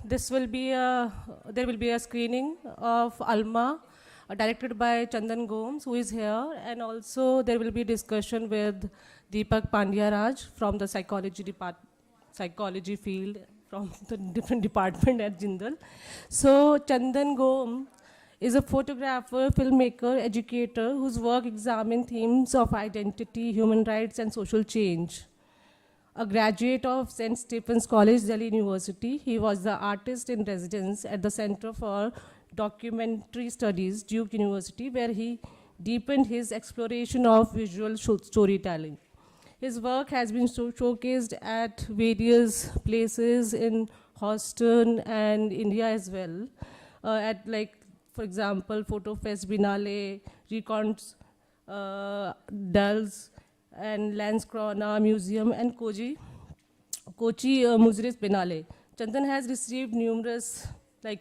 This will be a there will be a screening of Alma, directed by Chandan Gomes, who is here, and also there will be discussion with Deepak Pandyaraj from the psychology field from the different department at Jindal. So Chandan Gomes is a photographer, filmmaker, educator whose work examines themes of identity, human rights, and social change. A graduate of St. Stephen's College, Delhi University, he was the artist in residence at the Center for Documentary Studies, Duke University, where he deepened his exploration of visual storytelling. His work has been showcased at various places in Houston and India as well, at like, for example, Photo Fest Binale, Recounts, Dulles, and Lance Corona Museum, and Kochi Muziris Benale. Chandan has received numerous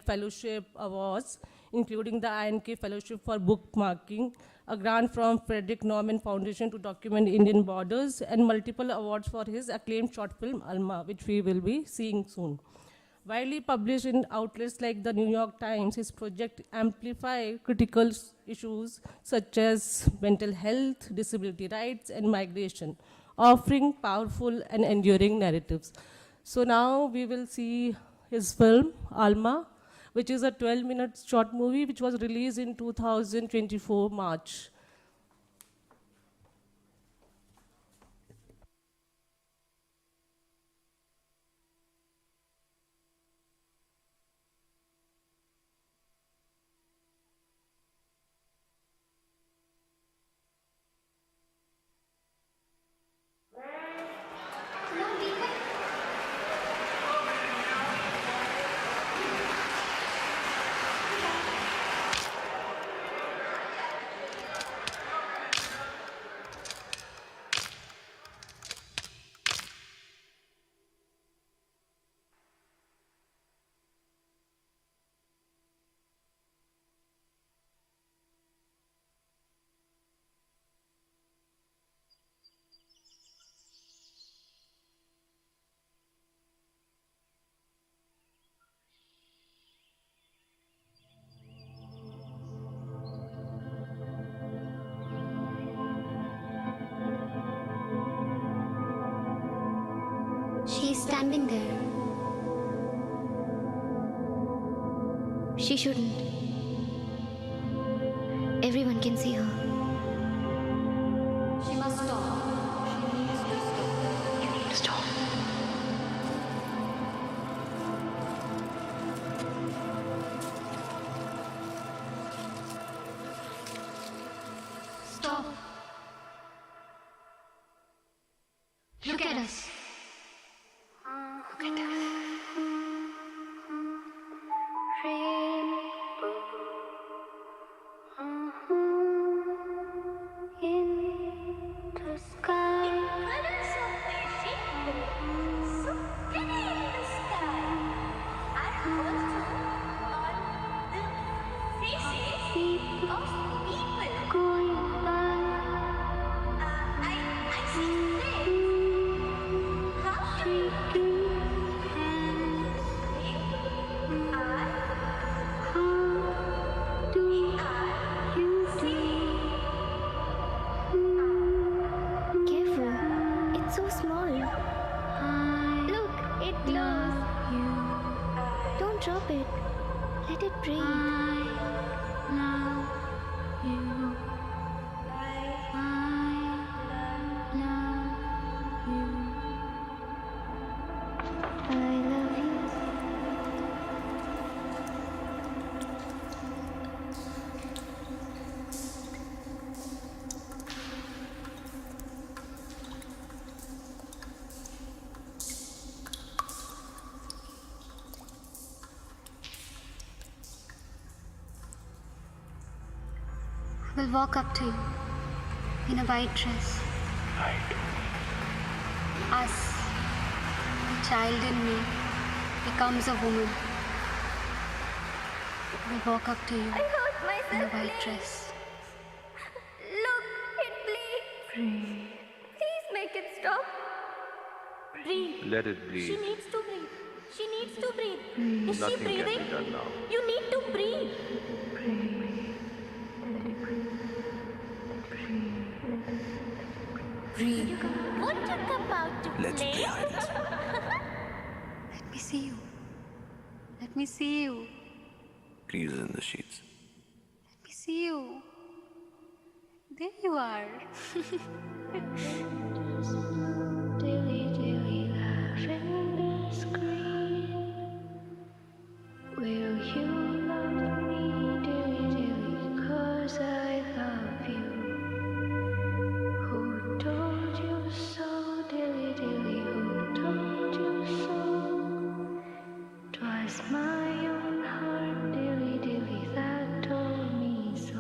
fellowship awards, including the INK Fellowship for Bookmarking, a grant from Frederick Norman Foundation to document Indian borders, and multiple awards for his acclaimed short film Alma, which we will be seeing soon. Widely published in outlets like the New York Times, his project amplify critical issues such as mental health, disability rights, and migration, offering powerful and enduring narratives. So now we will see his film, Alma, which is a 12-minute short movie which was released in 2024 March. She's standing there. She shouldn't. Everyone can see her. She must stop. She needs to stop. You need to stop. Stop. Look at us. Look at us. Drop it. Let it breathe. I love you. I love you. I love you. I will walk up to you in a white dress. Us, the child in me, becomes a woman. I will walk up to you in a white dress. Look, it bleeds. Breathe. Please make it stop. Breathe. Let it She breathe. needs to breathe. She needs to breathe. Is she Nothing can breathing? be done now. You need to breathe. Breathe. What you come out to Let's play? play hide and seek. Let me see you. Let me see you. Creases in the sheets. Let me see you. There you are. Dilly dilly laughing the screen. Will you love me, dilly dilly, 'cause I love you? Who told you so, dilly dilly, who told you so? 'Twas my own heart, dilly dilly, that told me so.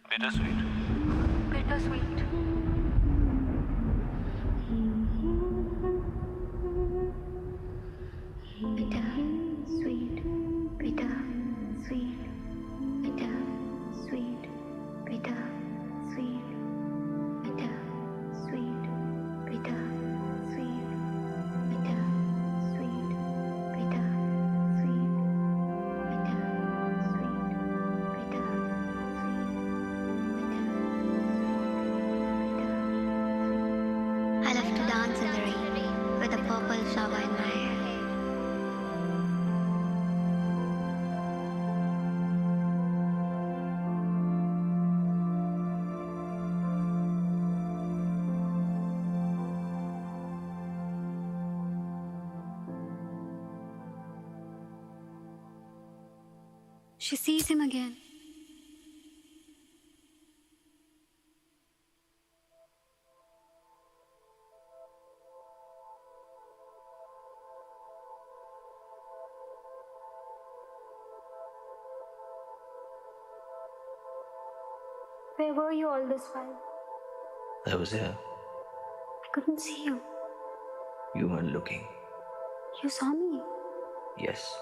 Bittersweet. Bittersweet. Bitter, sweet, bitter, sweet, bitter, sweet, bitter, sweet, bitter, sweet, bitter, sweet, bitter, sweet, bitter, sweet, bitter, sweet, bitter, I love to dance in the rain with a purple flower in my hair. She sees him again. Where were you all this while? I was here. I couldn't see you. You weren't looking. You saw me. Yes.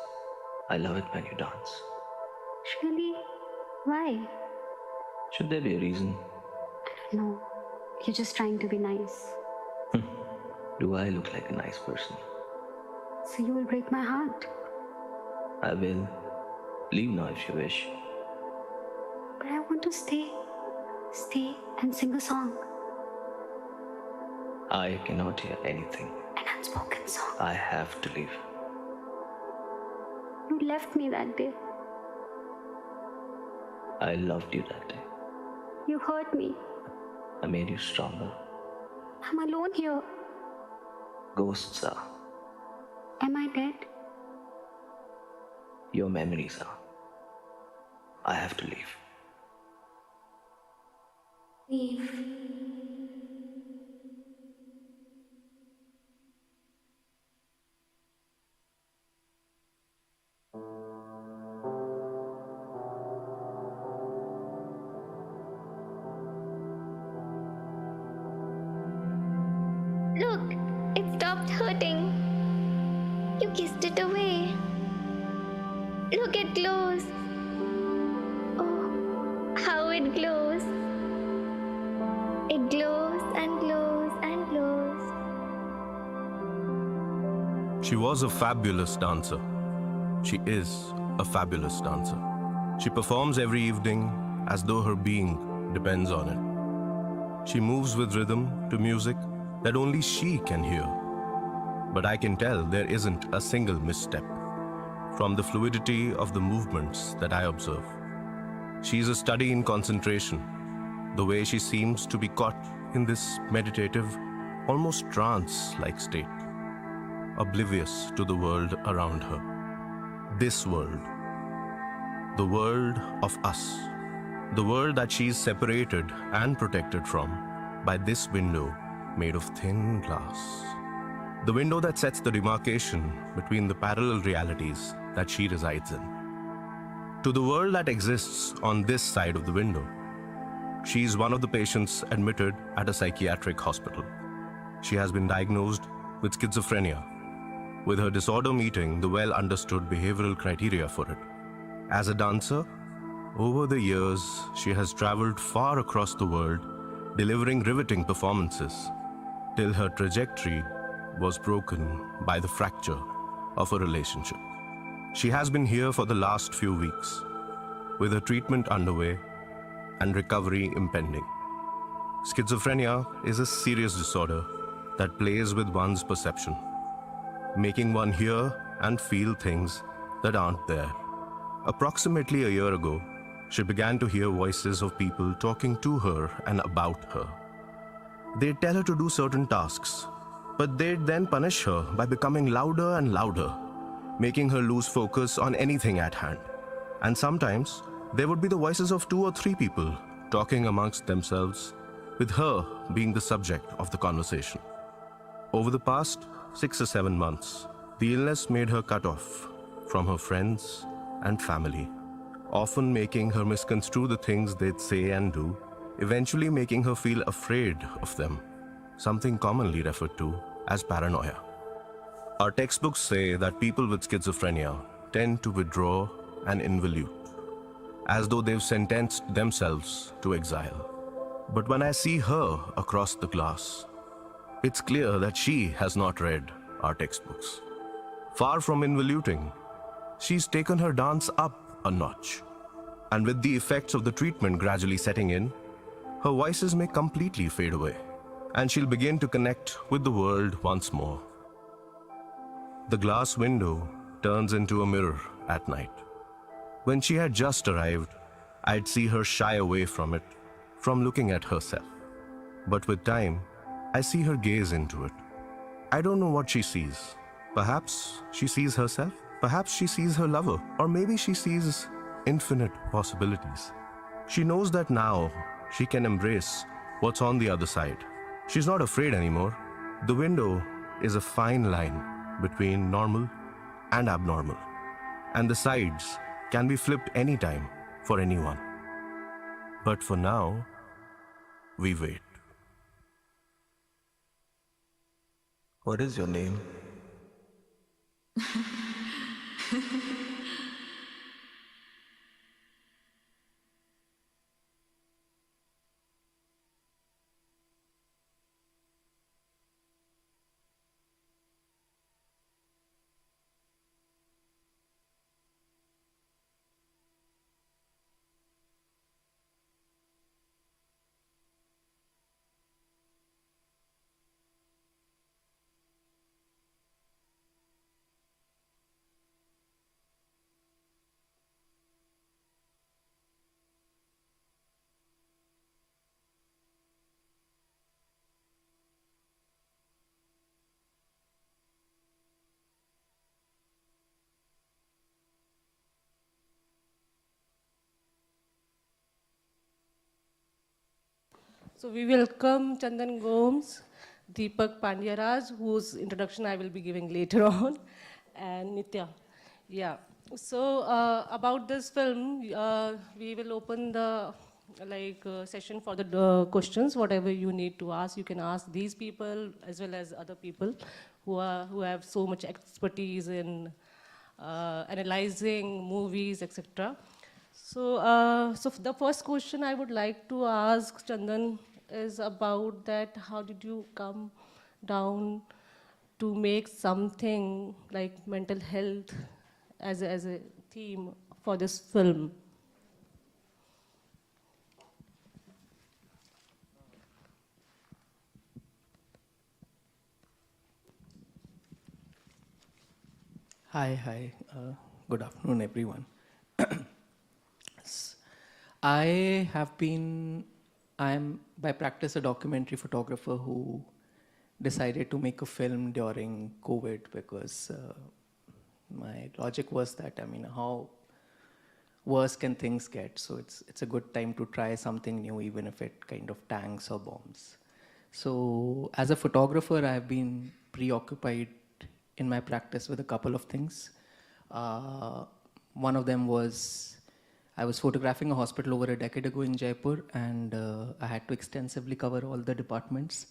I love it when you dance. Really? Why? Should there be a reason? No. You're just trying to be nice. Do I look like a nice person? So you will break my heart. I will. Leave now if you wish. But I want to stay. Stay and sing a song. I cannot hear anything. An unspoken song. I have to leave. You left me that day. I loved you that day. You hurt me. I made you stronger. I'm alone here. Ghosts are. Am I dead? Your memories are. I have to leave. Leave. Look, it stopped hurting. You kissed it away. Look, it glows. Oh, how it glows. It glows and glows and glows. She was a fabulous dancer. She is a fabulous dancer. She performs every evening as though her being depends on it. She moves with rhythm to music that only she can hear. But I can tell there isn't a single misstep from the fluidity of the movements that I observe. She is a study in concentration, the way she seems to be caught in this meditative, almost trance-like state, oblivious to the world around her. This world, the world of us, the world that she is separated and protected from by this window made of thin glass. the window that sets the demarcation between the parallel realities that she resides in. To the world that exists on this side of the window, she is one of the patients admitted at a psychiatric hospital. She has been diagnosed with schizophrenia, with her disorder meeting the well-understood behavioral criteria for it. As a dancer, over the years, she has traveled far across the world, delivering riveting performances, till her trajectory was broken by the fracture of a relationship. She has been here for the last few weeks, with her treatment underway and recovery impending. Schizophrenia is a serious disorder that plays with one's perception, making one hear and feel things that aren't there. Approximately a year ago, she began to hear voices of people talking to her and about her. They'd tell her to do certain tasks, but they'd then punish her by becoming louder and louder, making her lose focus on anything at hand. And sometimes, there would be the voices of 2 or 3 people talking amongst themselves, with her being the subject of the conversation. Over the past 6 or 7 months, the illness made her cut off from her friends and family, often making her misconstrue the things they'd say and do, eventually making her feel afraid of them, something commonly referred to as paranoia. Our textbooks say that people with schizophrenia tend to withdraw and involute, as though they've sentenced themselves to exile. But when I see her across the glass, it's clear that she has not read our textbooks. Far from involuting, she's taken her dance up a notch. And with the effects of the treatment gradually setting in, her voices may completely fade away, and she'll begin to connect with the world once more. The glass window turns into a mirror at night. When she had just arrived, I'd see her shy away from it, from looking at herself. But with time, I see her gaze into it. I don't know what she sees. Perhaps she sees herself. Perhaps she sees her lover. Or maybe she sees infinite possibilities. She knows that now she can embrace what's on the other side. She's not afraid anymore. The window is a fine line between normal and abnormal, and the sides can be flipped anytime for anyone. But for now, we wait. What is your name? So we welcome Chandan Gomes, Deepak Pandyaraj, whose introduction I will be giving later on, and Nitya. Yeah. So about this film, we will open the session for the questions. Whatever you need to ask, you can ask these people as well as other people who have so much expertise in analyzing movies, etc. So the first question I would like to ask Chandan is about that, how did you come down to make something like mental health as a theme for this film? Hi. Good afternoon, everyone. I'm by practice a documentary photographer who decided to make a film during COVID because my logic was that, how worse can things get? So it's a good time to try something new, even if it kind of tanks or bombs. So as a photographer, I've been preoccupied in my practice with a couple of things. One of them was I was photographing a hospital over a decade ago in Jaipur, and I had to extensively cover all the departments.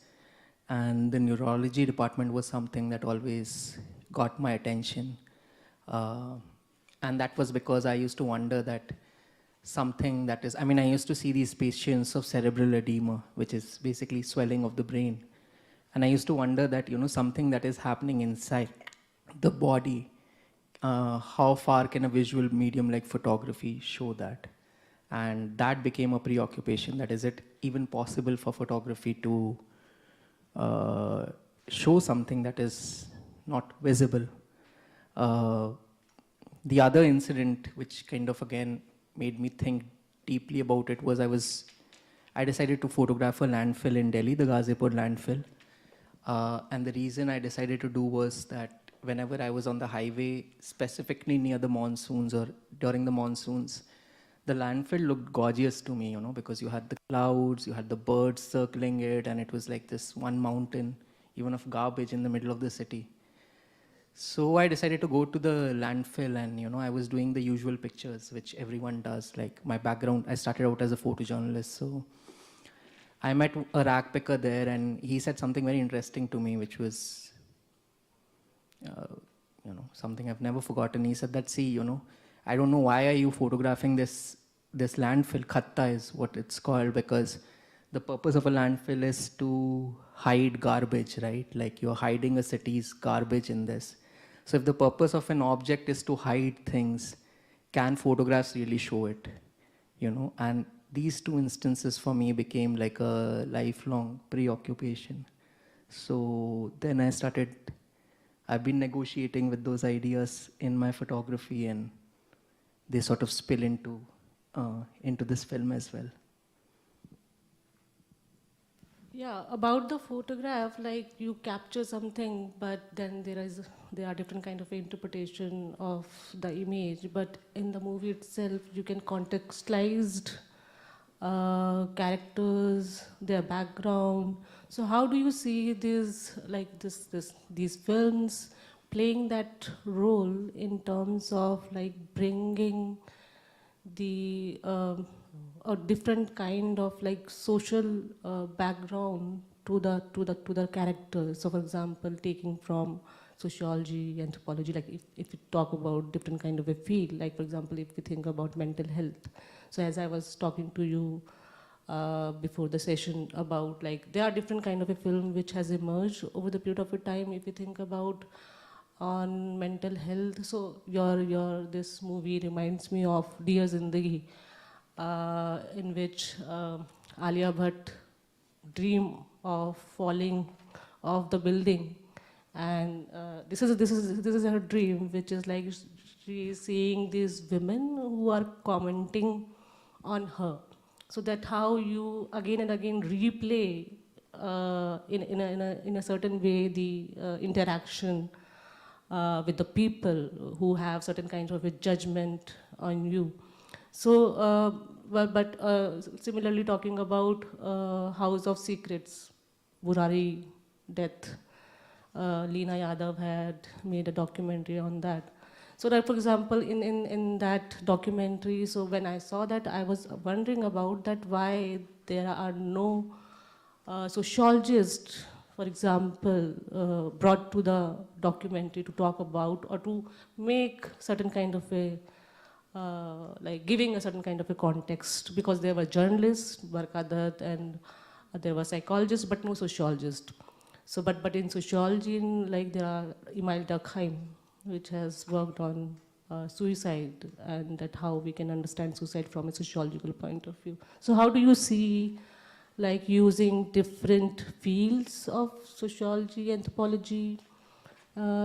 And the neurology department was something that always got my attention. And that was because I used to wonder that something that is, I mean, I used to see these patients of cerebral edema, which is basically swelling of the brain. And I used to wonder that, something that is happening inside the body, how far can a visual medium like photography show that? And that became a preoccupation. That is it even possible for photography to show something that is not visible? The other incident, which kind of again made me think deeply about it, was I decided to photograph a landfill in Delhi, the Ghazipur landfill. And the reason I decided to do was that whenever I was on the highway, specifically near the monsoons or during the monsoons, the landfill looked gorgeous to me, because you had the clouds, you had the birds circling it, and it was like this one mountain, even of garbage in the middle of the city. So I decided to go to the landfill, and I was doing the usual pictures, which everyone does. Like my background, I started out as a photojournalist, so I met a rag picker there, and he said something very interesting to me, which was, something I've never forgotten. He said that, see, I don't know why are you photographing this landfill. Khatta is what it's called, because the purpose of a landfill is to hide garbage, right? Like you're hiding a city's garbage in this. So if the purpose of an object is to hide things, can photographs really show it? And these two instances for me became like a lifelong preoccupation. So then I've been negotiating with those ideas in my photography, and they sort of spill into this film as well. Yeah, about the photograph, like you capture something, but then there are different kind of interpretation of the image. But in the movie itself, you can contextualize characters, their background. So how do you see these films playing that role in terms of like bringing the a different kind of like social background to the characters? So for example, taking from sociology, anthropology, like if we talk about different kind of a field, like for example, if we think about mental health. So as I was talking to you before the session about like there are different kind of a film which has emerged over the period of a time. If you think about on mental health, so your this movie reminds me of Dear Zindagi, in which Alia Bhatt dream of falling off the building, and this is her dream, which is like she is seeing these women who are commenting on her. So that how you again and again replay in a certain way the interaction with the people who have certain kinds of a judgment on you. So, similarly talking about House of Secrets, Burari death, Leena Yadav had made a documentary on that. So that, for example, in that documentary, so when I saw that, I was wondering about that why there are no sociologists, for example, brought to the documentary to talk about or to make certain kind of a, like giving a certain kind of a context, because there were journalists, Barkadat, and there were psychologists, but no sociologists. So, but in sociology, like there are Emil Durkheim, which has worked on suicide and that how we can understand suicide from a sociological point of view. So how do you see like using different fields of sociology, anthropology,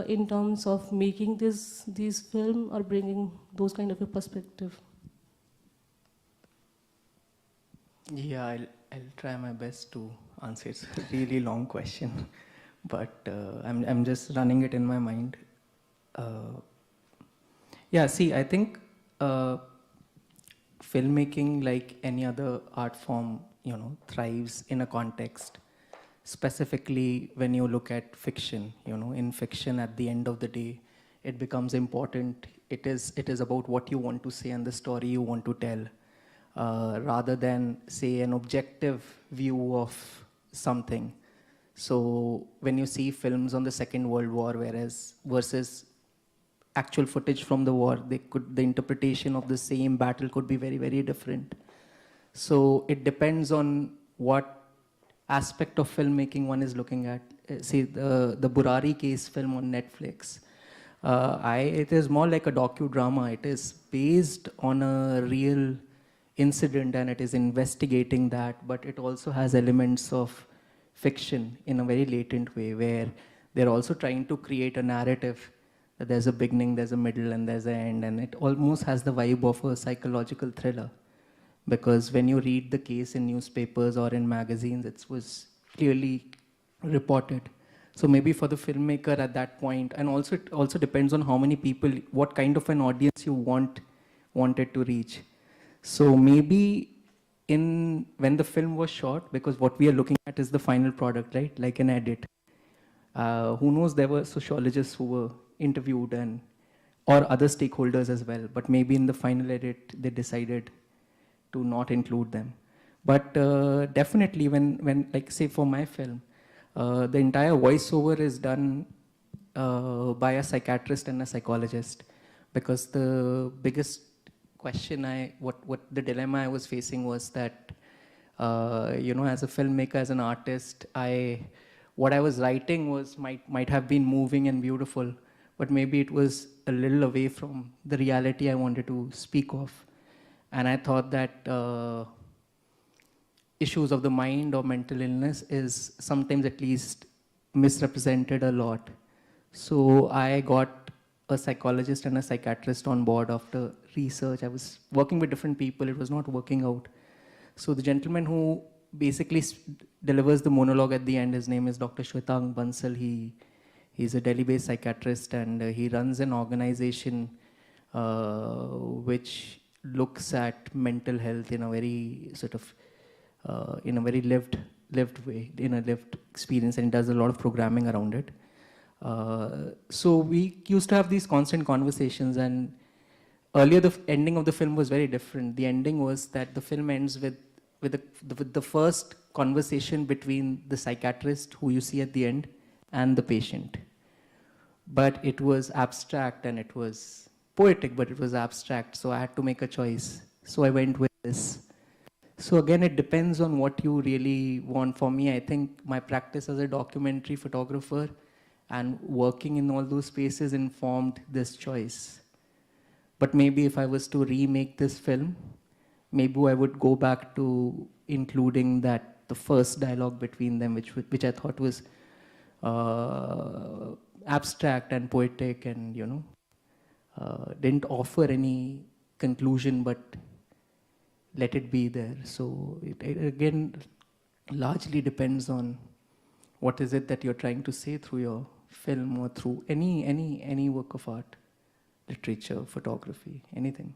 in terms of making these film or bringing those kind of a perspective? Yeah, I'll try my best to answer. It's a really long question, but I'm just running it in my mind. Yeah, see, I think filmmaking, like any other art form, thrives in a context. specifically when you look at fiction. In fiction, at the end of the day, it becomes important. It is about what you want to say and the story you want to tell, rather than, say, an objective view of something. So when you see films on the Second World War, versus actual footage from the war, the interpretation of the same battle could be very, very different. So it depends on what aspect of filmmaking one is looking at. See, the Burari case film on Netflix. It is more like a docudrama. It is based on a real incident and it is investigating that, but it also has elements of fiction in a very latent way, where they're also trying to create a narrative that there's a beginning, there's a middle, and there's an end, and it almost has the vibe of a psychological thriller. Because when you read the case in newspapers or in magazines, it was clearly reported. So maybe for the filmmaker at that point, and also it also depends on how many people, what kind of an audience you wanted to reach. So maybe when the film was shot, because what we are looking at is the final product, right? Like an edit. Who knows, there were sociologists who were interviewed or other stakeholders as well. But maybe in the final edit, they decided to not include them. But definitely when like say for my film, the entire voiceover is done by a psychiatrist and a psychologist, because the biggest question what the dilemma I was facing was that, as a filmmaker, as an artist, what I was writing might have been moving and beautiful, but maybe it was a little away from the reality I wanted to speak of. And I thought that issues of the mind or mental illness is sometimes at least misrepresented a lot. So I got a psychologist and a psychiatrist on board after research. I was working with different people, it was not working out. So the gentleman who basically delivers the monologue at the end, his name is Dr. Shwetang Bansal. He's a Delhi-based psychiatrist, and he runs an organization which looks at mental health in a very sort of in a very lived way, in a lived experience, and does a lot of programming around it. So we used to have these constant conversations, and earlier the ending of the film was very different. The ending was that the film ends with the first conversation between the psychiatrist, who you see at the end, and the patient. But it was abstract and it was poetic, but it was abstract, so I had to make a choice. So I went with this. So again, it depends on what you really want. For me, I think my practice as a documentary photographer and working in all those spaces informed this choice. But maybe if I was to remake this film, maybe I would go back to including that the first dialogue between them, which I thought was abstract and poetic, and didn't offer any conclusion, but let it be there. So it again largely depends on what is it that you're trying to say through your film or through any work of art, literature, photography, anything.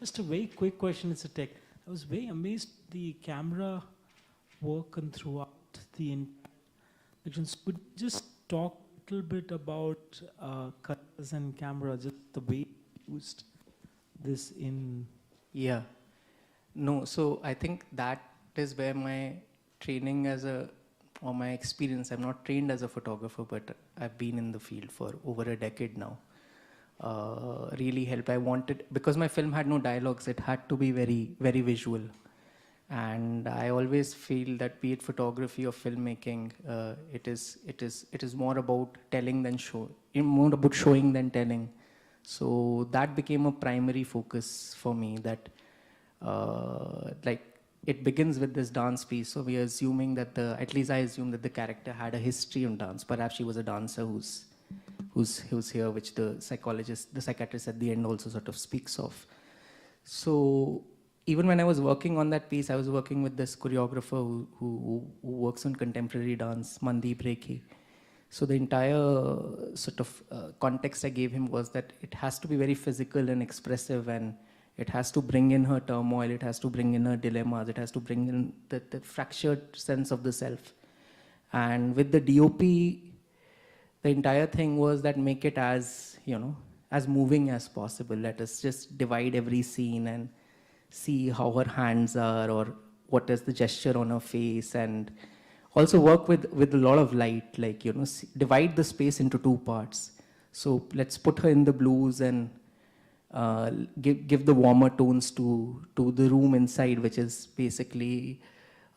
Just a very quick question, it's a tech. I was very amazed the camera work and throughout the sections. Could you just talk a little bit about colors and camera, just the way you used this in? Yeah. No, so I think that is where my training or my experience, I'm not trained as a photographer, but I've been in the field for over a decade now, really helped. Because my film had no dialogues, it had to be very, very visual. And I always feel that, be it photography or filmmaking, it is more about telling than more about showing than telling. So that became a primary focus for me, that like it begins with this dance piece. So we are assuming that at least I assume that the character had a history in dance. Perhaps she was a dancer who's here, which the psychiatrist at the end also sort of speaks of. So even when I was working on that piece, I was working with this choreographer who works on contemporary dance, Mandeep Rekhi. So the entire sort of context I gave him was that it has to be very physical and expressive, and It has to bring in her turmoil, it has to bring in her dilemmas, it has to bring in the fractured sense of the self. And with the DOP, the entire thing was that make it as, as moving as possible. Let us just divide every scene and see how her hands are, or what is the gesture on her face, and also work with a lot of light, like, divide the space into two parts. So let's put her in the blues and give the warmer tones to the room inside, which is basically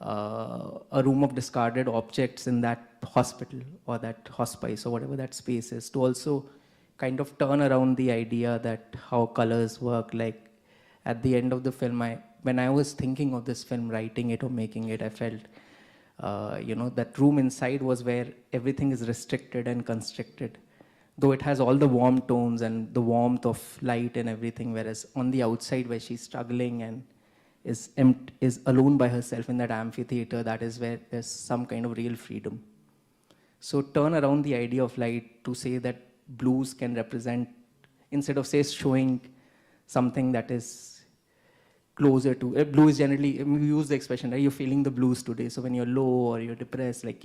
a room of discarded objects in that hospital or that hospice or whatever that space is, to also kind of turn around the idea that how colors work. Like at the end of the film, when I was thinking of this film, writing it or making it, I felt that room inside was where everything is restricted and constricted, though it has all the warm tones and the warmth of light and everything, whereas on the outside where she's struggling and is alone by herself in that amphitheater, that is where there's some kind of real freedom. So turn around the idea of light to say that blues can represent, instead of say showing something that is closer to, blue is generally, we use the expression, right, you're feeling the blues today, so when you're low or you're depressed, like,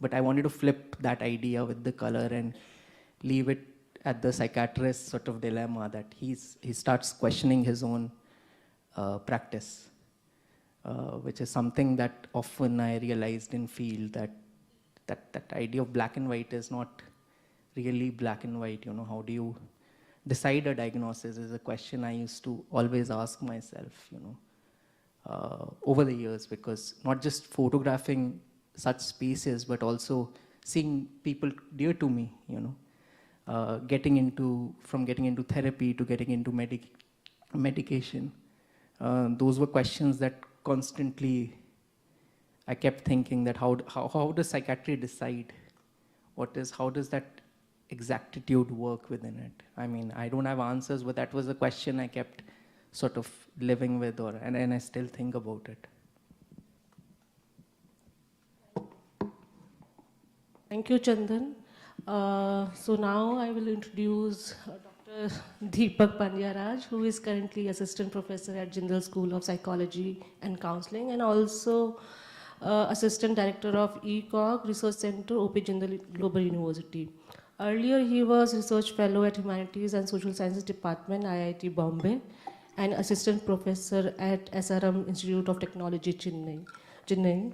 but I wanted to flip that idea with the color and leave it at the psychiatrist's sort of dilemma, that he starts questioning his own practice, which is something that often I realized in field, that idea of black and white is not really black and white. How do you decide a diagnosis is a question I used to always ask myself, over the years, because not just photographing such spaces, but also seeing people dear to me, getting into therapy to getting into medication. Those were questions that constantly I kept thinking, that how does psychiatry decide? How does that exactitude work within it? I mean, I don't have answers, but that was a question I kept sort of living with, and I still think about it. Thank you, Chandan. So now I will introduce Dr. Deepak Pandyaraj, who is currently Assistant Professor at Jindal School of Psychology and Counseling, and also Assistant Director of ECOG Research Center, OP Jindal Global University. Earlier, he was Research Fellow at Humanities and Social Sciences Department, IIT Bombay, and Assistant Professor at SRM Institute of Technology, Chennai.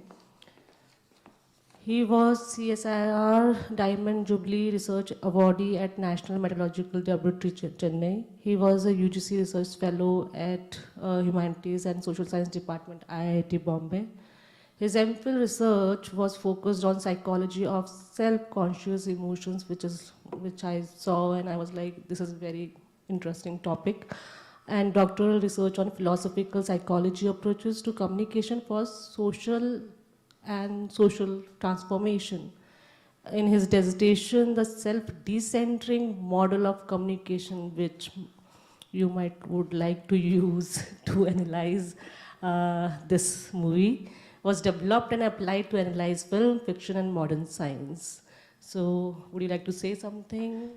He was CSIR Diamond Jubilee Research Awardee at National Meteorological Laboratory, Chennai. He was a UGC Research Fellow at Humanities and Social Science Department, IIT Bombay. His MPhil research was focused on psychology of self-conscious emotions, which I saw and I was like, this is a very interesting topic. And doctoral research on philosophical psychology approaches to communication for social and social transformation. In his dissertation, the self-decentering model of communication, which you would like to use to analyze this movie, was developed and applied to analyze film, fiction, and modern science. So, would you like to say something?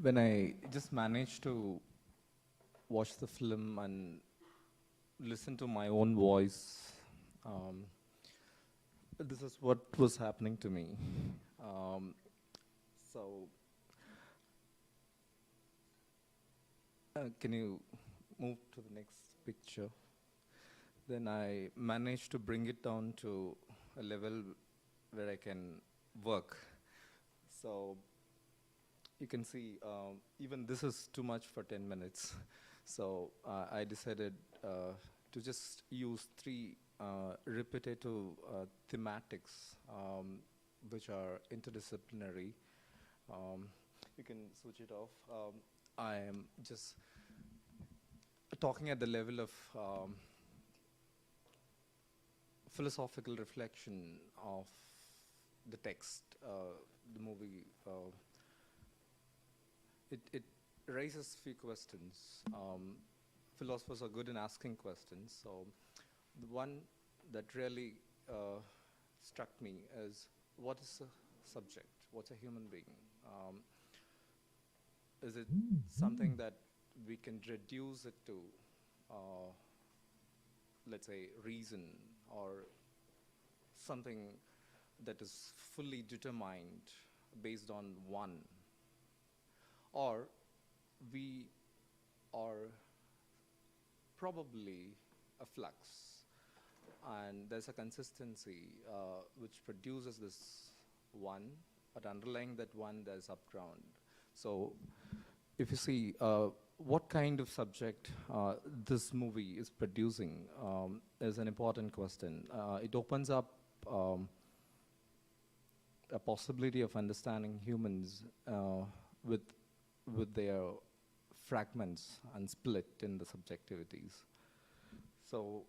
When I just managed to watch the film and listen to my own voice, this is what was happening to me. Can you move to the next picture? Then I managed to bring it down to a level where I can work. So you can see, even this is too much for 10 minutes. So I decided to just use 3 repetitive thematics, which are interdisciplinary. You can switch it off. I am just talking at the level of philosophical reflection of the text, the movie. It raises few questions. Philosophers are good in asking questions. So the one that really struck me is, what is a subject? What's a human being? Is it something that we can reduce it to, let's say, reason, or something that is fully determined based on one? Or we are probably a flux, and there's a consistency which produces this one, but underlying that one there's upground. So if you see what kind of subject this movie is producing is an important question. It opens up a possibility of understanding humans with their fragments and split in the subjectivities. So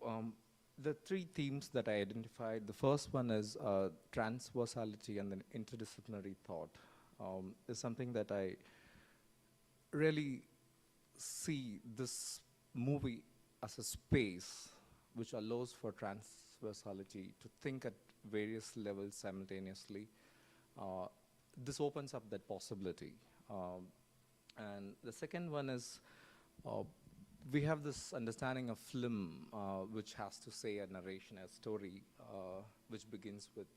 the three themes that I identified, the first one is transversality and then interdisciplinary thought, is something that I really see this movie as a space which allows for transversality to think at various levels simultaneously. This opens up that possibility. And the second one is we have this understanding of film which has to say a narration, a story, which begins with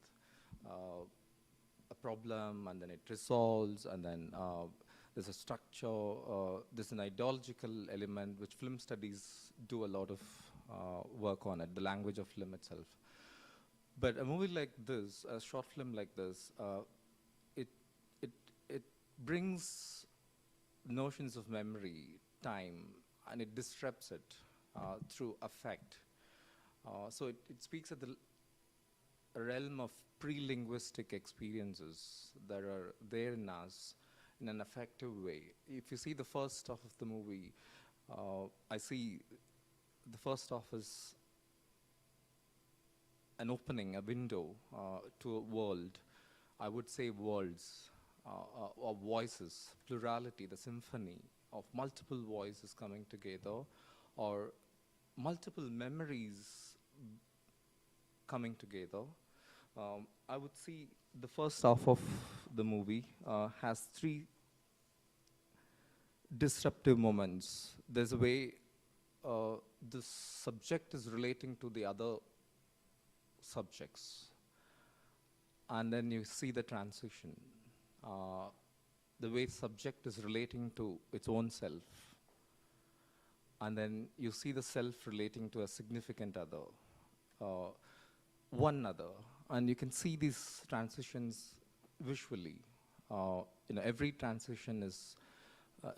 a problem, and then it resolves, and then there's a structure, there's an ideological element, which film studies do a lot of work on it, the language of film itself. But a movie like this, a short film like this, it brings notions of memory, time, and it disrupts it through affect. So it speaks at the realm of pre-linguistic experiences that are there in us in an affective way. If you see the first half of the movie, I see the first half is an opening, a window to a world. I would say worlds, or voices, plurality, the symphony of multiple voices coming together, or multiple memories coming together. I would see the first half of the movie has three disruptive moments. There's a way the subject is relating to the other subjects, and then you see the transition. The way subject is relating to its own self, and then you see the self relating to a significant other, one other, and you can see these transitions visually. Every transition is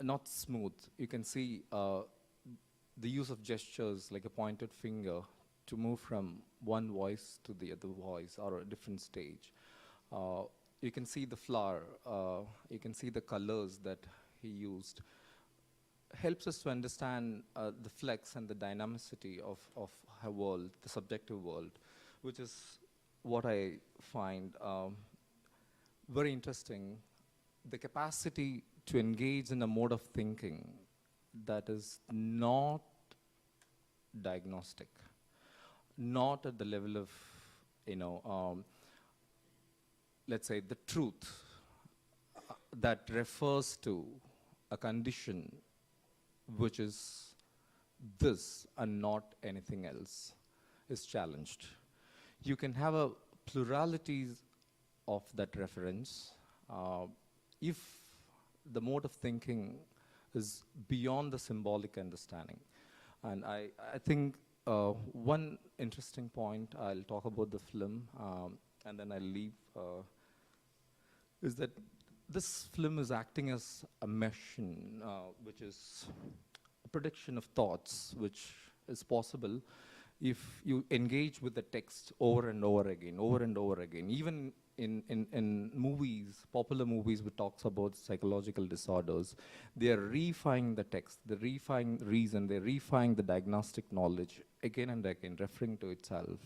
not smooth. You can see the use of gestures like a pointed finger to move from one voice to the other voice or a different stage. You can see the flower, you can see the colors that he used. Helps us to understand the flex and the dynamicity of her world, the subjective world, which is what I find very interesting. The capacity to engage in a mode of thinking that is not diagnostic, not at the level of, let's say, the truth that refers to a condition which is this and not anything else is challenged. You can have a plurality of that reference if the mode of thinking is beyond the symbolic understanding. And I think one interesting point, I'll talk about the film, and then I'll leave, is that this film is acting as a machine, which is a prediction of thoughts, which is possible if you engage with the text over and over again, over and over again. Even in movies, popular movies which talks about psychological disorders, they are refining the text, they're refining reason, they're refining the diagnostic knowledge again and again, referring to itself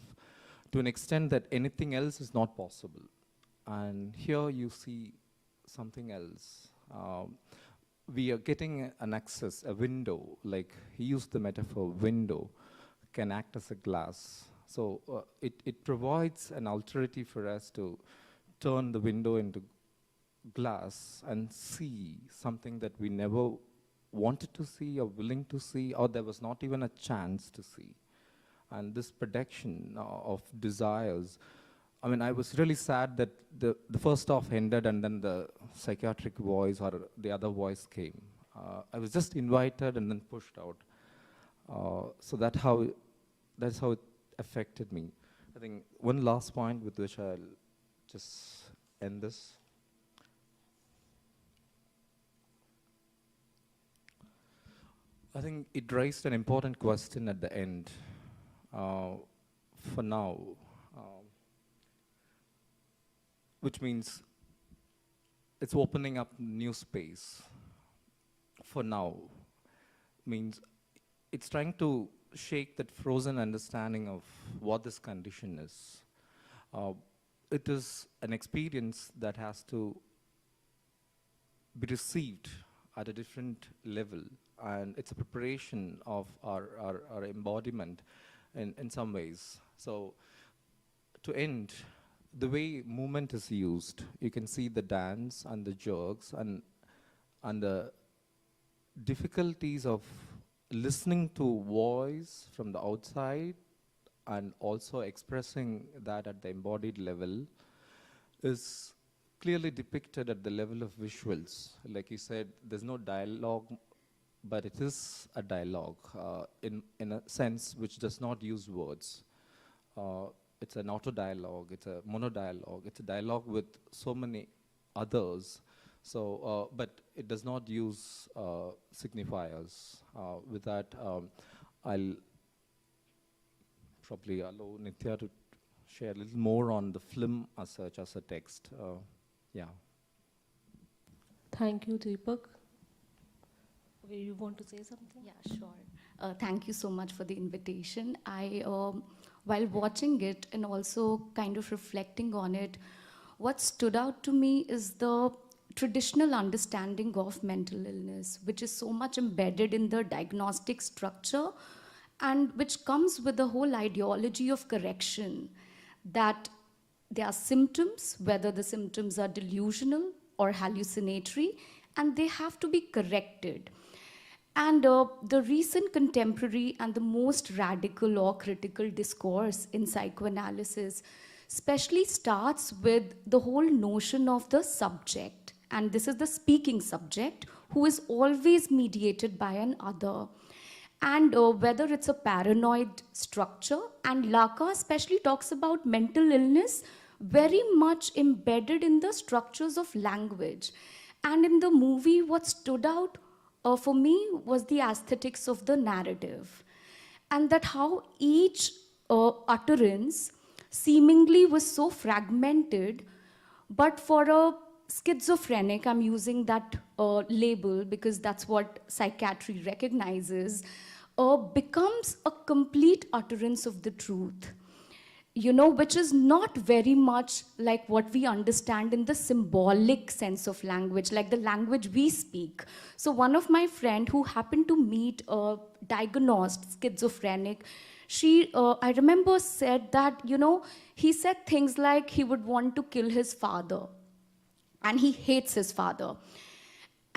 to an extent that anything else is not possible. And here you see something else. We are getting an access, a window, like he used the metaphor window, can act as a glass. So it provides an alternative for us to turn the window into glass and see something that we never wanted to see or willing to see, or there was not even a chance to see. And this production of desires, I mean, I was really sad that the first half ended and then the psychiatric voice or the other voice came. I was just invited and then pushed out. So that's how it affected me. I think one last point with which I'll just end this. I think it raised an important question at the end. For now, which means it's opening up new space. For now, means it's trying to shake that frozen understanding of what this condition is. It is an experience that has to be received at a different level, and it's a preparation of our embodiment in some ways. So to end, the way movement is used, you can see the dance and the jerks and the difficulties of listening to voice from the outside and also expressing that at the embodied level is clearly depicted at the level of visuals. Like you said, there's no dialogue, but it is a dialogue in a sense which does not use words. It's an auto-dialogue, it's a mono-dialogue, it's a dialogue with so many others. So, but it does not use signifiers. With that, I'll probably allow Nithya to share a little more on the film as such, as a text. Yeah. Thank you, Deepak. Okay, you want to say something? Yeah, sure. Thank you so much for the invitation. I, while watching it and also kind of reflecting on it, what stood out to me is the traditional understanding of mental illness, which is so much embedded in the diagnostic structure and which comes with the whole ideology of correction, that there are symptoms, whether the symptoms are delusional or hallucinatory, and they have to be corrected. And the recent contemporary and the most radical or critical discourse in psychoanalysis especially starts with the whole notion of the subject. And this is the speaking subject who is always mediated by an other. And whether it's a paranoid structure, and Lacan especially talks about mental illness very much embedded in the structures of language. And in the movie, what stood out for me was the aesthetics of the narrative. And that how each utterance seemingly was so fragmented, but for a schizophrenic, I'm using that label because that's what psychiatry recognizes, becomes a complete utterance of the truth, you know, which is not very much like what we understand in the symbolic sense of language, like the language we speak. So one of my friend who happened to meet a diagnosed schizophrenic, she, I remember said that, you know, he said things like he would want to kill his father and he hates his father.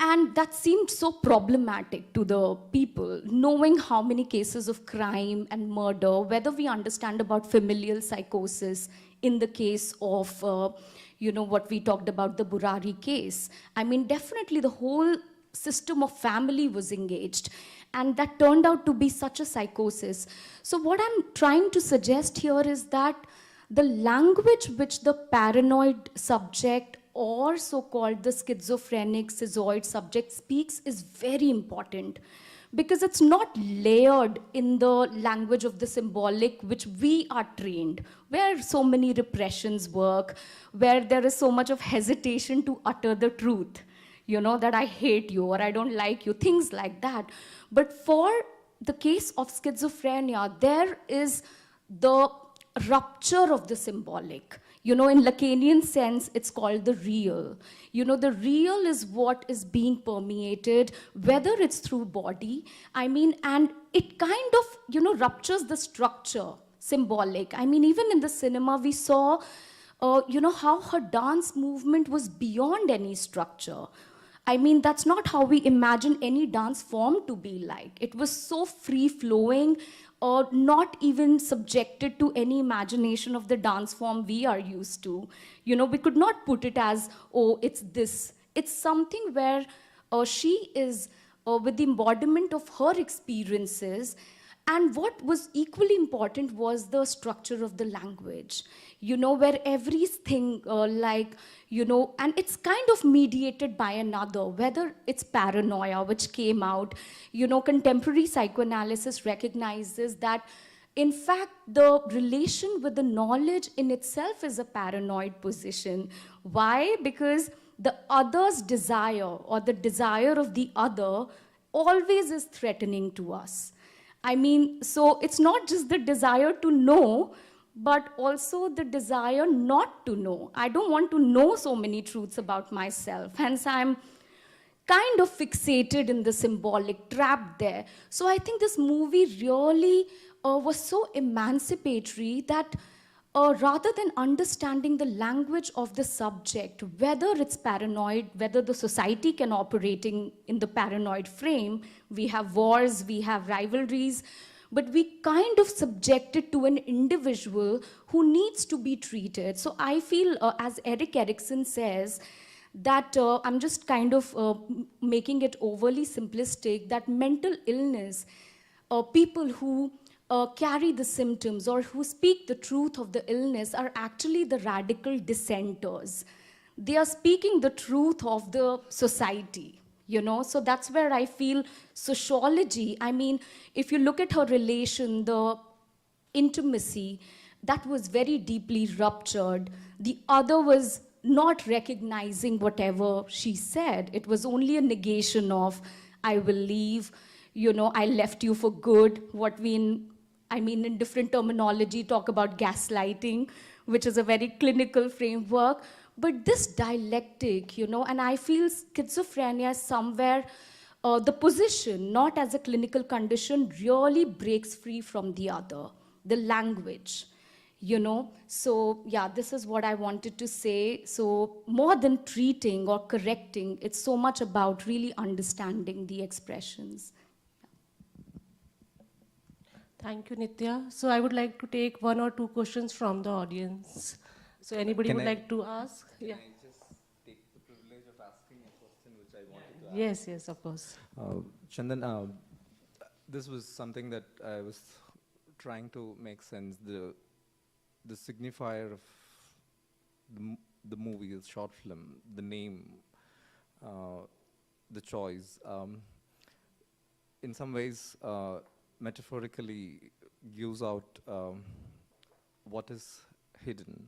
And that seemed so problematic to the people, knowing how many cases of crime and murder, whether we understand about familial psychosis in the case of, you know, what we talked about, the Burari case. I mean, definitely the whole system of family was engaged. And that turned out to be such a psychosis. So what I'm trying to suggest here is that the language which the paranoid subject or so-called the schizophrenic, schizoid subject speaks is very important, because it's not layered in the language of the symbolic which we are trained, where so many repressions work, where there is so much of hesitation to utter the truth, you know, that I hate you or I don't like you, things like that. But for the case of schizophrenia, there is the rupture of the symbolic. You know, in Lacanian sense, it's called the real. You know, the real is what is being permeated, whether it's through body, I mean, and it kind of, you know, ruptures the structure. symbolic. I mean, even in the cinema, we saw, how her dance movement was beyond any structure. I mean, that's not how we imagine any dance form to be like. It was so free flowing, not even subjected to any imagination of the dance form we are used to. We could not put it as, oh, it's this. It's something where she is with the embodiment of her experiences. And what was equally important was the structure of the language, where everything and it's kind of mediated by another, whether it's paranoia, which came out, contemporary psychoanalysis recognizes that, in fact, the relation with the knowledge in itself is a paranoid position. Why? Because the other's desire or the desire of the other always is threatening to us. I mean, so it's not just the desire to know, but also the desire not to know. I don't want to know so many truths about myself. Hence, I'm kind of fixated in the symbolic, trapped there. So I think this movie really was so emancipatory that rather than understanding the language of the subject, whether it's paranoid, whether the society can operating in the paranoid frame, we have wars, we have rivalries, but we kind of subject it to an individual who needs to be treated. So I feel, as Erik Erikson says, that I'm just kind of making it overly simplistic, that mental illness, people who carry the symptoms or who speak the truth of the illness are actually the radical dissenters. They are speaking the truth of the society, So that's where I feel sociology, I mean, if you look at her relation, the intimacy, that was very deeply ruptured. The other was not recognizing whatever she said. It was only a negation of, I will leave, I left you for good, what we in different terminology, talk about gaslighting, which is a very clinical framework. But this dialectic, and I feel schizophrenia is somewhere, the position, not as a clinical condition, really breaks free from the other, the language, So, yeah, this is what I wanted to say. So more than treating or correcting, it's so much about really understanding the expressions. Thank you, Nitya. So I would like to take one or two questions from the audience. So anybody would like to ask? Yeah. Can I just take the privilege of asking a question which I wanted to ask? Yes, yes, of course. Chandan, this was something that I was trying to make sense, the signifier of the movie, the short film, the name, the choice. In some ways, metaphorically gives out what is hidden.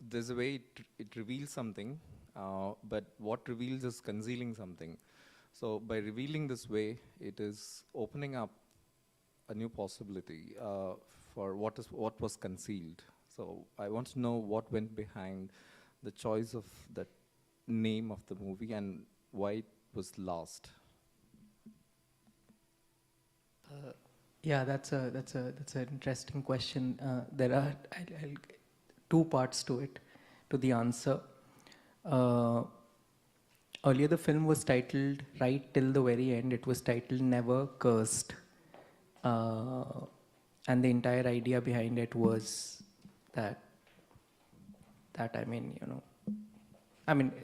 There's a way it reveals something, but what reveals is concealing something. So by revealing this way, it is opening up a new possibility for what was concealed. So I want to know what went behind the choice of that name of the movie and why it was lost. Yeah, that's an interesting question. There are two parts to it, to the answer. Earlier, the film was titled, right till the very end, it was titled Never Cursed. And the entire idea behind it was that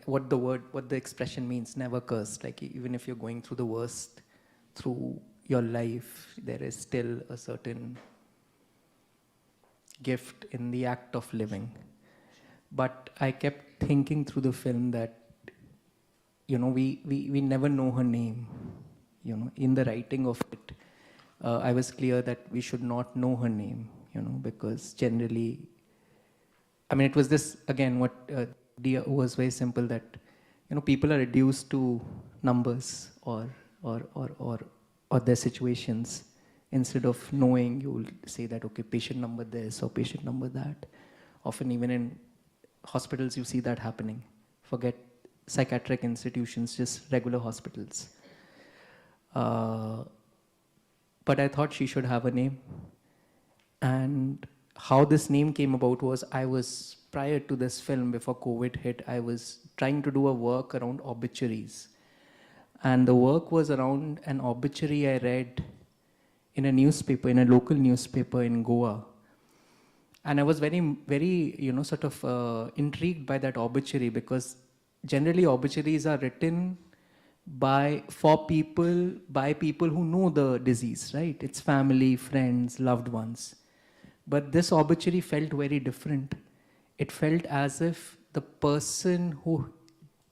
what the expression means, never cursed. Like, even if you're going through the worst through your life, there is still a certain gift in the act of living. But I kept thinking through the film that, we never know her name. In the writing of it, I was clear that we should not know her name, because generally, it was this, again, what Dia was very simple, that, people are reduced to numbers or their situations. Instead of knowing, you will say that, okay, patient number this or patient number that. Often even in hospitals, you see that happening. Forget psychiatric institutions, just regular hospitals. But I thought she should have a name. And how this name came about was I was, prior to this film, before COVID hit, I was trying to do a work around obituaries. And the work was around an obituary I read in a newspaper, in a local newspaper in Goa. And I was very, sort of intrigued by that obituary, because generally obituaries are written by people who know the disease, right? It's family, friends, loved ones. But this obituary felt very different. It felt as if the person who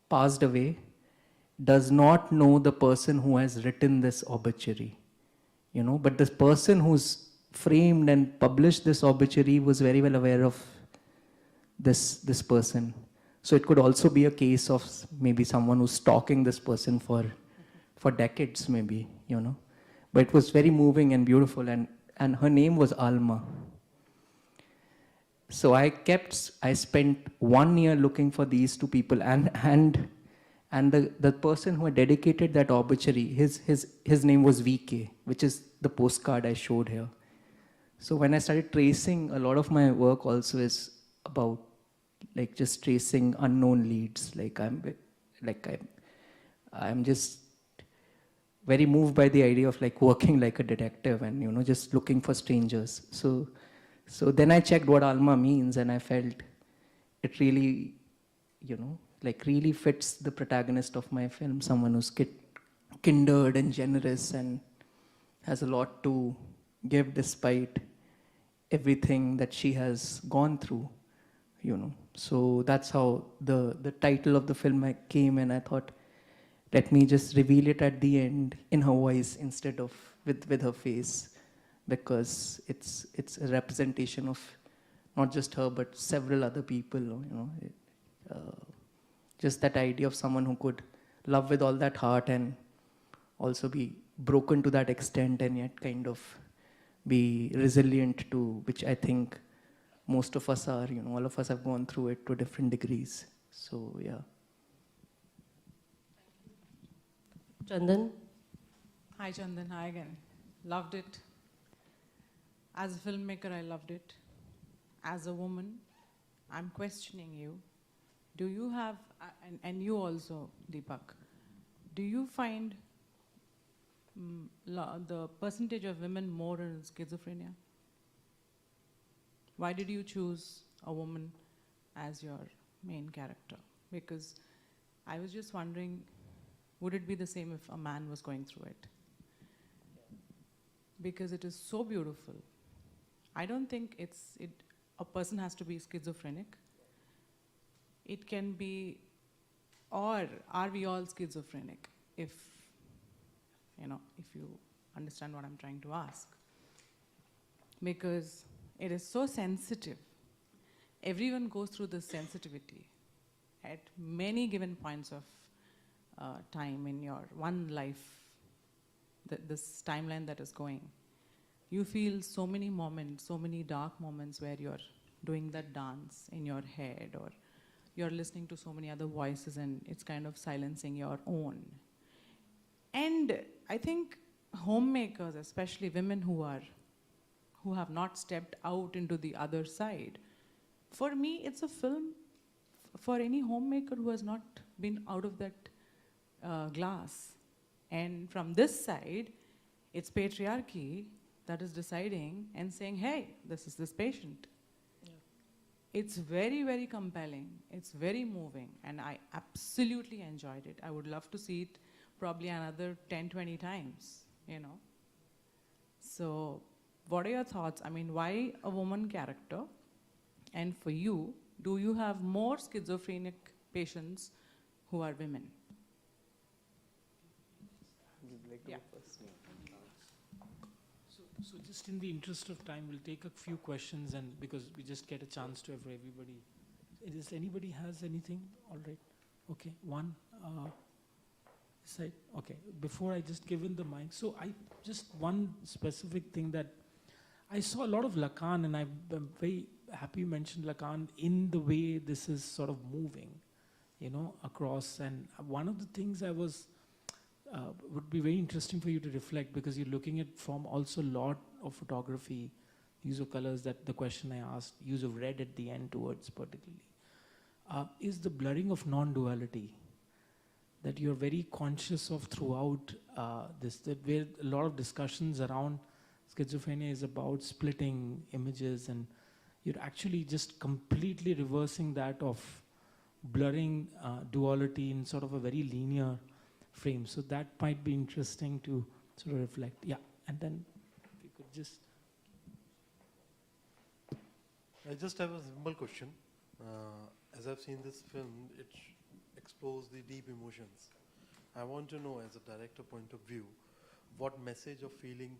passed away does not know the person who has written this obituary, but this person who's framed and published this obituary was very well aware of this person. So it could also be a case of maybe someone who's stalking this person for decades, maybe, But it was very moving and beautiful, and her name was Alma. So I spent 1 year looking for these two people, and the person who had dedicated that obituary, his name was VK, which is the postcard I showed here. So when I started tracing, a lot of my work also is about like just tracing unknown leads. I'm just very moved by the idea of like working like a detective and just looking for strangers. So then I checked what Alma means, and I felt it really, really fits the protagonist of my film, someone who's kindred and generous and has a lot to give despite everything that she has gone through, So that's how the title of the film came, and I thought, let me just reveal it at the end in her voice instead of with her face, because it's a representation of not just her but several other people, just that idea of someone who could love with all that heart and also be broken to that extent and yet kind of be resilient to, which I think most of us are, all of us have gone through it to different degrees. So, yeah. Chandan? Hi, Chandan. Hi again. Loved it. As a filmmaker, I loved it. As a woman, I'm questioning you. Do you have, and you also, Deepak, do you find the percentage of women more in schizophrenia? Why did you choose a woman as your main character? Because I was just wondering, would it be the same if a man was going through it? Because it is so beautiful. I don't think a person has to be schizophrenic. It can be, or are we all schizophrenic? If you understand what I'm trying to ask. Because it is so sensitive. Everyone goes through this sensitivity at many given points of time in your one life, this timeline that is going. You feel so many moments, so many dark moments where you're doing that dance in your head, or you're listening to so many other voices and it's kind of silencing your own. And I think homemakers, especially women who have not stepped out into the other side, for me it's a film for any homemaker who has not been out of that glass. And from this side, it's patriarchy that is deciding and saying, hey, this is this patient. Yeah. It's very, very compelling. It's very moving. And I absolutely enjoyed it. I would love to see it probably another 10, 20 times, So what are your thoughts? I mean, why a woman character? And for you, do you have more schizophrenic patients who are women? Yeah. So just in the interest of time, we'll take a few questions, and because we just get a chance to have everybody. Does anybody has anything? All right. Okay. One. Side. Okay. Before I just give in the mic. So I just one specific thing that I saw a lot of Lacan, and I'm very happy you mentioned Lacan in the way this is sort of moving, across. And one of the things I was would be very interesting for you to reflect, because you're looking at from also a lot of photography use of colors, that the question I asked, use of red at the end towards particularly, is the blurring of non-duality that you're very conscious of throughout this, that where a lot of discussions around schizophrenia is about splitting images, and you're actually just completely reversing that of blurring duality in sort of a very linear frame. So that might be interesting to sort of reflect. Yeah, and then if you could just... I just have a simple question. As I've seen this film, it explores the deep emotions. I want to know, as a director point of view, what message or feeling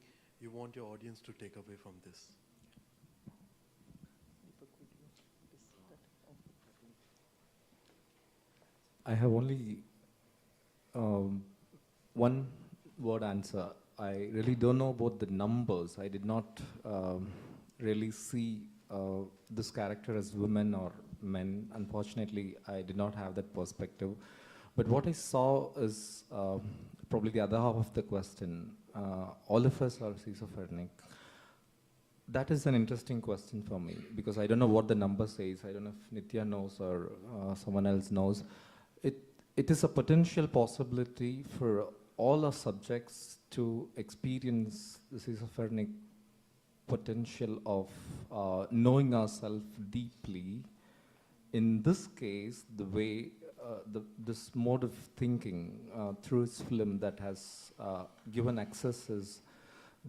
you want your audience to take away from this. I have only one word answer. I really don't know about the numbers. I did not really see this character as women or men. Unfortunately, I did not have that perspective. But what I saw is probably the other half of the question. All of us are schizophrenic. That is an interesting question for me, because I don't know what the number says. I don't know if Nitya knows or someone else knows. It is a potential possibility for all our subjects to experience the schizophrenic potential of knowing ourselves deeply. In this case, the way this mode of thinking through its film that has given access is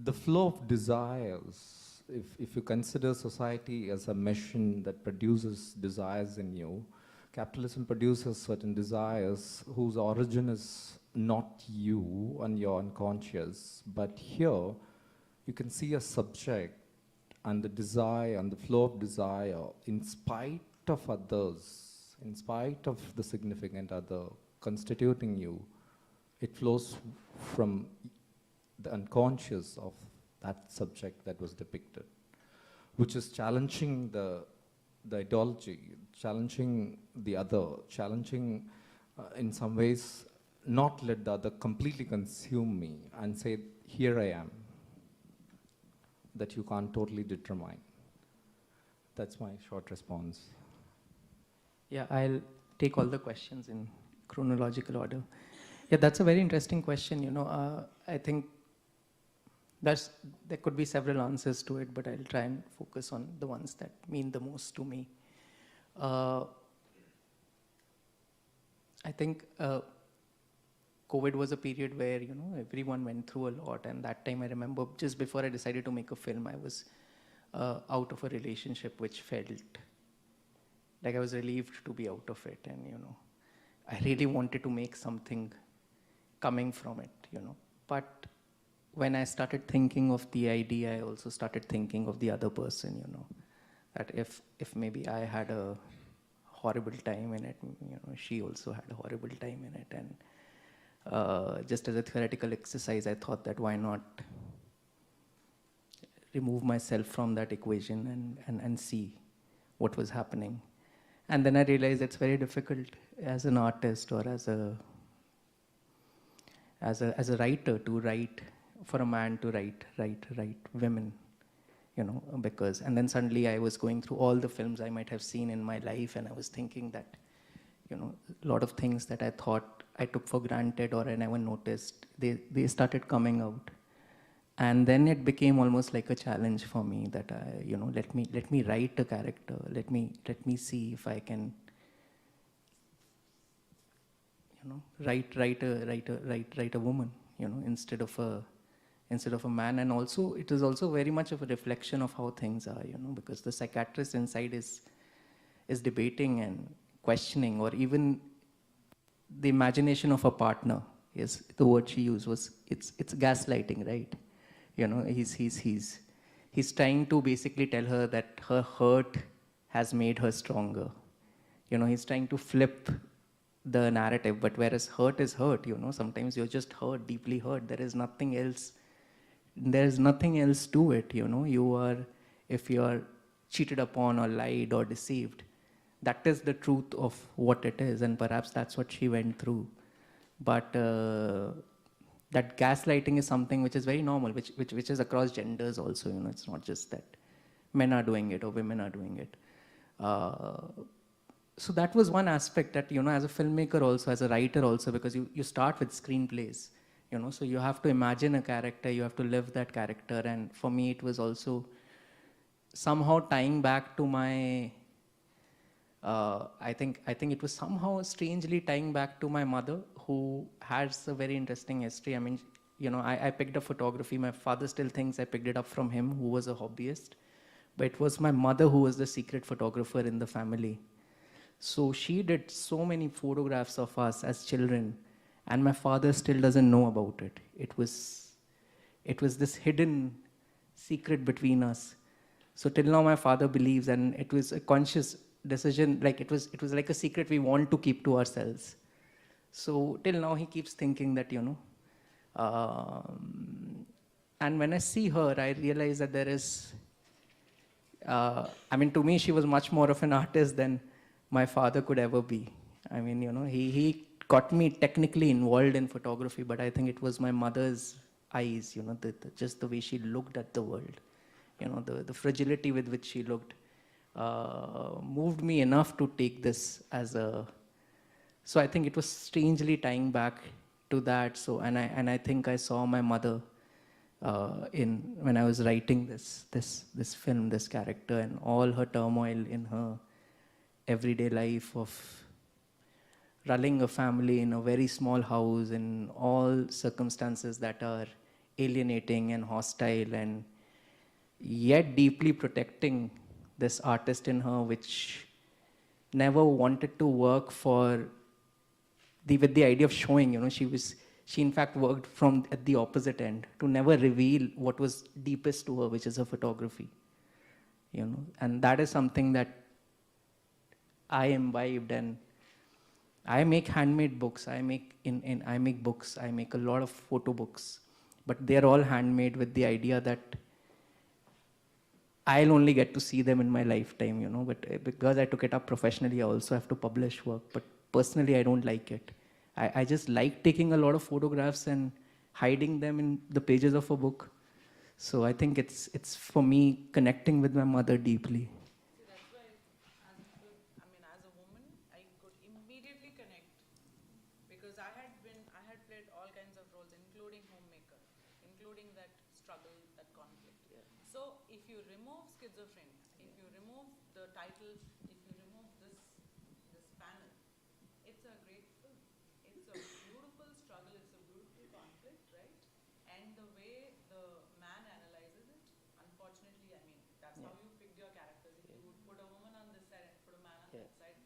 the flow of desires. If you consider society as a machine that produces desires in you, capitalism produces certain desires whose origin is not you and your unconscious. But here, you can see a subject and the desire and the flow of desire in spite of others, in spite of the significant other constituting you. It flows from the unconscious of that subject that was depicted, which is challenging the ideology, challenging the other, challenging in some ways not let the other completely consume me and say, here I am, that you can't totally determine. That's my short response. Yeah, I'll take all the questions in chronological order. Yeah, that's a very interesting question. You know, I think there could be several answers to it, but I'll try and focus on the ones that mean the most to me. I think COVID was a period where, you know, everyone went through a lot, and that time I remember just before I decided to make a film, I was out of a relationship which felt like I was relieved to be out of it, and, you know, I really wanted to make something coming from it, you know. But when I started thinking of the idea, I also started thinking of the other person, you know, that if maybe I had a horrible time in it, you know, she also had a horrible time in it, and just as a theoretical exercise, I thought that why not remove myself from that equation and see what was happening. And then I realized it's very difficult as an artist or as a writer to write, for a man to write women, you know, because, and then suddenly I was going through all the films I might have seen in my life, and I was thinking that, you know, a lot of things that I thought I took for granted or I never noticed, they started coming out. And then it became almost like a challenge for me that you know, let me write a character, let me see if I can, you know, write a woman, you know, instead of a man. And also, it is also very much of a reflection of how things are, you know, because the psychiatrist inside is debating and questioning, or even the imagination of a partner is the word she used was, it's gaslighting, right? You know, he's trying to basically tell her that her hurt has made her stronger. You know, he's trying to flip the narrative, but whereas hurt is hurt, you know, sometimes you're just hurt, deeply hurt. There is nothing else to it, you know. If you are cheated upon or lied or deceived, that is the truth of what it is, and perhaps that's what she went through. But that gaslighting is something which is very normal, which is across genders also, you know. It's not just that men are doing it or women are doing it. So that was one aspect that, as a filmmaker also, as a writer also, because you start with screenplays, so you have to imagine a character, you have to live that character. And for me, it was also somehow tying back to my, I think it was somehow strangely tying back to my mother, who has a very interesting history. I mean, I picked up photography. My father still thinks I picked it up from him, who was a hobbyist. But it was my mother who was the secret photographer in the family. So she did so many photographs of us as children, and my father still doesn't know about it. It was this hidden secret between us. So till now my father believes, and it was a conscious decision, like it was like a secret we want to keep to ourselves. So till now he keeps thinking that, and when I see her, I realize that there is, I mean, to me, she was much more of an artist than my father could ever be. I mean, he got me technically involved in photography, but I think it was my mother's eyes, just the way she looked at the world, the fragility with which she looked, moved me enough to take this as a, so I think it was strangely tying back to that. So, and I think I saw my mother when I was writing this film, this character, and all her turmoil in her everyday life of running a family in a very small house in all circumstances that are alienating and hostile, and yet deeply protecting this artist in her, which never wanted to work for with the idea of showing. She in fact worked from at the opposite end, to never reveal what was deepest to her, which is her photography. And that is something that I imbibed, and I make handmade books. I make books. I make a lot of photo books, but they're all handmade with the idea that I'll only get to see them in my lifetime, But because I took it up professionally, I also have to publish work. But personally, I don't like it. I just like taking a lot of photographs and hiding them in the pages of a book. So I think it's for me connecting with my mother deeply. See, that's why, as a woman, I could immediately connect, because I had played all kinds of roles, including homemaker, including that struggle, that conflict. Yeah. So if you remove schizophrenia, if you remove the title, if you remove this panel, it's a great film. It's a beautiful struggle, it's a beautiful conflict, right? And the way the man analyzes it, unfortunately, that's how you picked your characters. If you would put a woman on this side and put a man on that side,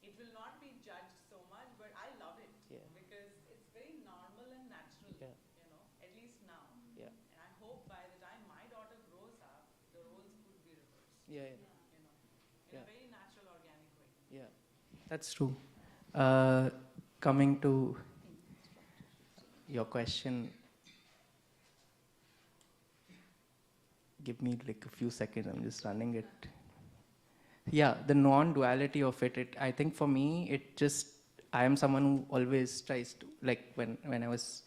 it will not be judged so much, but I love it because it's very normal and natural, at least now. Yeah. And I hope by the time my daughter grows up, the roles could be reversed. In a very natural, organic way. Yeah, that's true. Coming to your question, give me like a few seconds, I'm just running it. Yeah, the non-duality of it, I think for me, I am someone who always tries to, like when I was,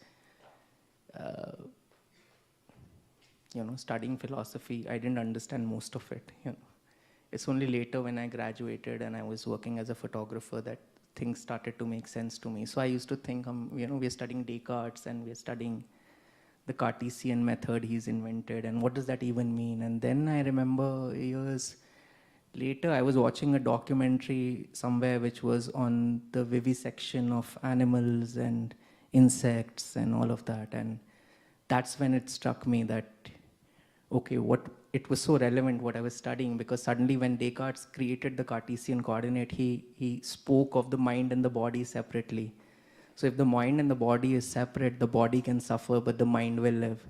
studying philosophy, I didn't understand most of it, It's only later when I graduated and I was working as a photographer that things started to make sense to me. So I used to think, we're studying Descartes and we're studying the Cartesian method he's invented, and what does that even mean? And then I remember years later, I was watching a documentary somewhere which was on the vivisection of animals and insects and all of that. And that's when it struck me that, okay, it was so relevant what I was studying, because suddenly when Descartes created the Cartesian coordinate, he spoke of the mind and the body separately. So if the mind and the body is separate, the body can suffer, but the mind will live,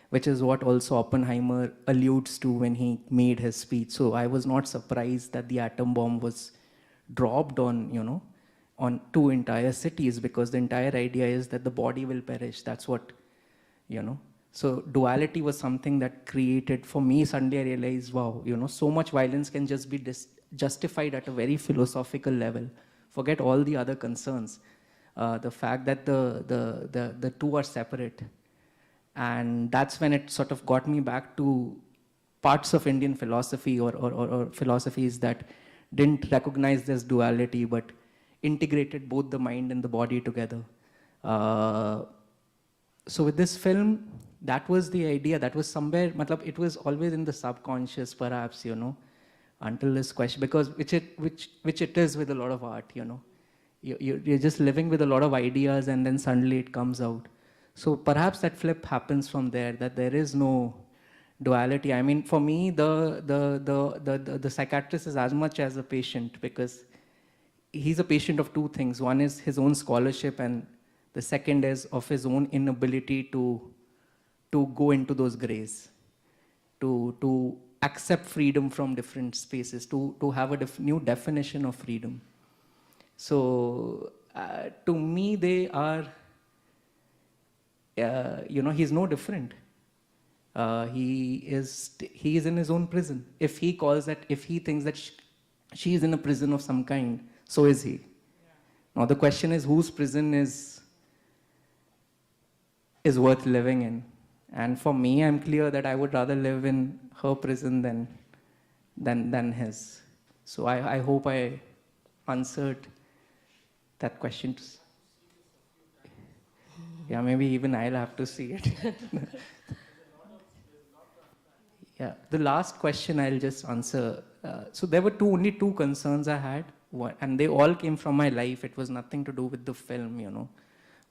which is what also Oppenheimer alludes to when he made his speech. So I was not surprised that the atom bomb was dropped on, on 2 entire cities, because the entire idea is that the body will perish. That's what, So duality was something that created, for me, suddenly I realized, wow, so much violence can just be justified at a very philosophical level. Forget all the other concerns. The fact that the two are separate. And that's when it sort of got me back to parts of Indian philosophy or philosophies that didn't recognize this duality but integrated both the mind and the body together. So with this film, that was the idea. That was somewhere, it was always in the subconscious, perhaps, you know, until this question, because which it is with a lot of art, you know. You're just living with a lot of ideas and then suddenly it comes out. So perhaps that flip happens from there, that there is no duality. I mean, for me, the psychiatrist is as much as a patient, because he's a patient of two things. One is his own scholarship, and the second is of his own inability to go into those grays, to accept freedom from different spaces, to have a new definition of freedom. So to me, they are, you know, he's no different. He is in his own prison. If he thinks that she is in a prison of some kind, so is he. Yeah. Now the question is, whose prison is worth living in? And for me, I'm clear that I would rather live in her prison than his. So I hope I answered that question. Yeah, maybe even I'll have to see it. Yeah, the last question I'll just answer. So there were only two concerns I had, and they all came from my life. It was nothing to do with the film, you know.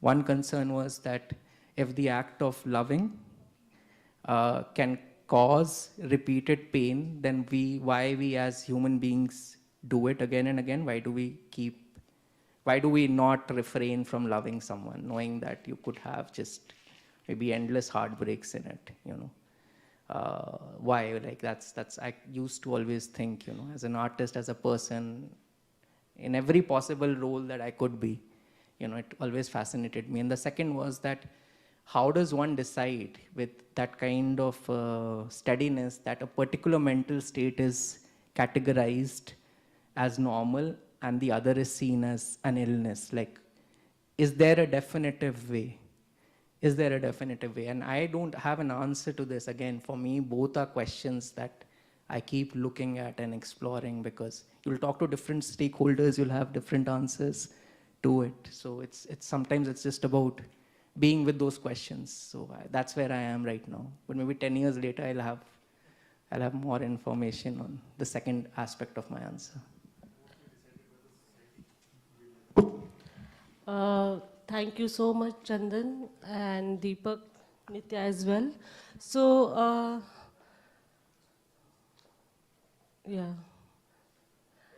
One concern was that if the act of loving can cause repeated pain, then why we as human beings do it again and again? Why do we not refrain from loving someone, knowing that you could have just maybe endless heartbreaks in it, you know? Why? Like that's I used to always think, you know, as an artist, as a person, in every possible role that I could be, you know, it always fascinated me. And the second was that how does one decide with that kind of steadiness that a particular mental state is categorized as normal and the other is seen as an illness? Like, is there a definitive way? Is there a definitive way? And I don't have an answer to this. Again, for me, both are questions that I keep looking at and exploring, because you'll talk to different stakeholders, you'll have different answers to it. So it's sometimes it's just about being with those questions. So that's where I am right now. But maybe 10 years later, I'll have more information on the second aspect of my answer. Thank you so much, Chandan and Deepak, Nitya as well. So, yeah.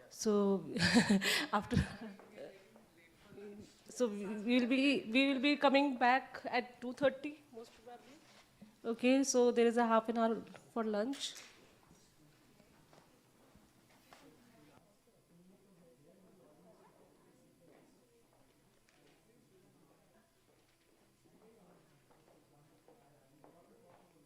So after, so we will be coming back at 2:30 most probably. Okay. So there is a half an hour for lunch.